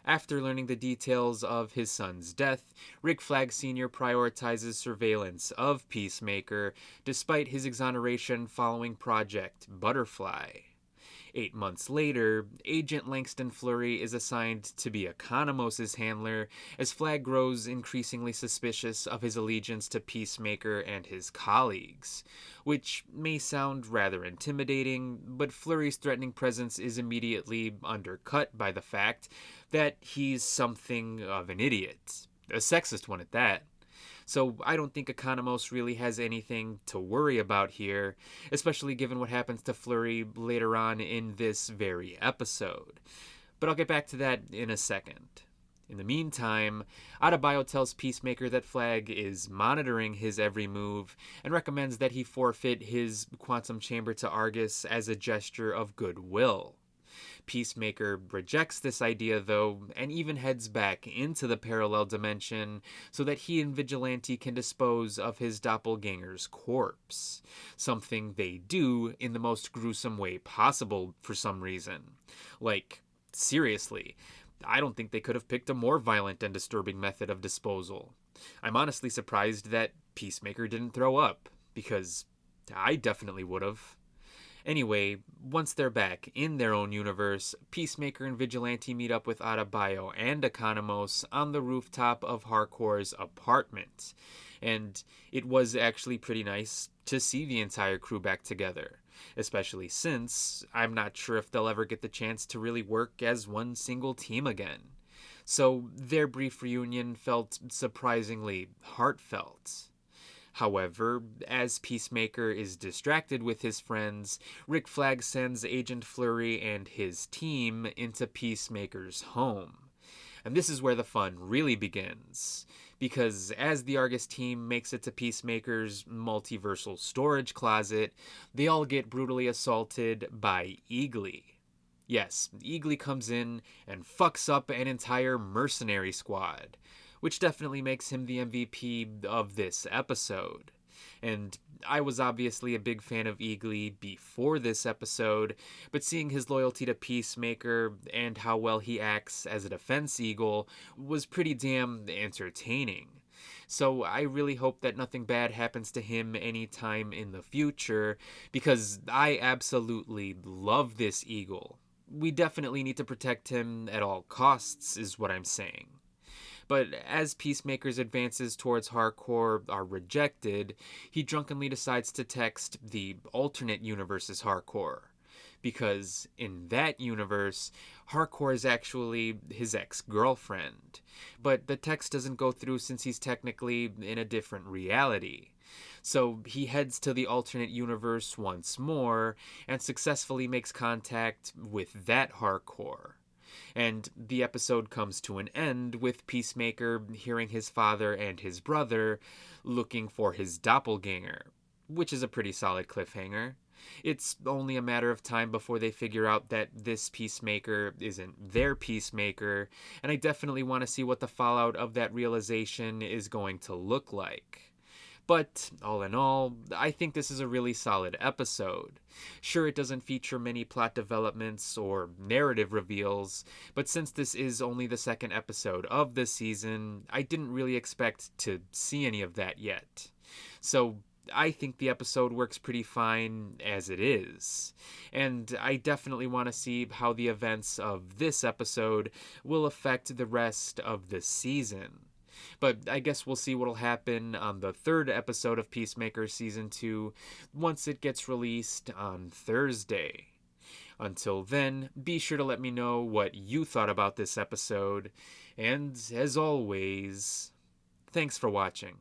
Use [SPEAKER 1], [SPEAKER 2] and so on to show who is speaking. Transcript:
[SPEAKER 1] After learning the details of his son's death, Rick Flag Sr. prioritizes surveillance of Peacemaker despite his exoneration following Project Butterfly. 8 months later, Agent Langston Fleury is assigned to be Economos' handler as Flag grows increasingly suspicious of his allegiance to Peacemaker and his colleagues. Which may sound rather intimidating, but Fleury's threatening presence is immediately undercut by the fact that he's something of an idiot. A sexist one at that. So I don't think Economos really has anything to worry about here, especially given what happens to Fleury later on in this very episode. But I'll get back to that in a second. In the meantime, Adebayo tells Peacemaker that Flag is monitoring his every move and recommends that he forfeit his quantum chamber to Argus as a gesture of goodwill. Peacemaker rejects this idea, though, and even heads back into the parallel dimension so that he and Vigilante can dispose of his doppelganger's corpse. Something they do in the most gruesome way possible for some reason. Like, seriously, I don't think they could have picked a more violent and disturbing method of disposal. I'm honestly surprised that Peacemaker didn't throw up, because I definitely would have. Anyway, once they're back in their own universe, Peacemaker and Vigilante meet up with Adebayo and Economos on the rooftop of Harcourt's apartment. And it was actually pretty nice to see the entire crew back together, especially since I'm not sure if they'll ever get the chance to really work as one single team again. So their brief reunion felt surprisingly heartfelt. However, as Peacemaker is distracted with his friends, Rick Flag sends Agent Fleury and his team into Peacemaker's home. And this is where the fun really begins, because as the Argus team makes it to Peacemaker's multiversal storage closet, they all get brutally assaulted by Eagly. Yes, Eagly comes in and fucks up an entire mercenary squad, which definitely makes him the MVP of this episode. And I was obviously a big fan of Eagly before this episode, but seeing his loyalty to Peacemaker and how well he acts as a defense eagle was pretty damn entertaining. So I really hope that nothing bad happens to him anytime in the future, because I absolutely love this eagle. We definitely need to protect him at all costs, is what I'm saying. But as Peacemaker's advances towards Harcourt are rejected, he drunkenly decides to text the alternate universe's Harcourt. Because in that universe, Harcourt is actually his ex-girlfriend. But the text doesn't go through since he's technically in a different reality. So he heads to the alternate universe once more and successfully makes contact with that Harcourt. And the episode comes to an end with Peacemaker hearing his father and his brother looking for his doppelganger, which is a pretty solid cliffhanger. It's only a matter of time before they figure out that this Peacemaker isn't their Peacemaker, and I definitely want to see what the fallout of that realization is going to look like. But, all in all, I think this is a really solid episode. Sure, it doesn't feature many plot developments or narrative reveals, but since this is only the second episode of this season, I didn't really expect to see any of that yet. So, I think the episode works pretty fine as it is. And I definitely want to see how the events of this episode will affect the rest of the season. But I guess we'll see what'll happen on the third episode of Peacemaker Season 2 once it gets released on Thursday. Until then, be sure to let me know what you thought about this episode. And as always, thanks for watching.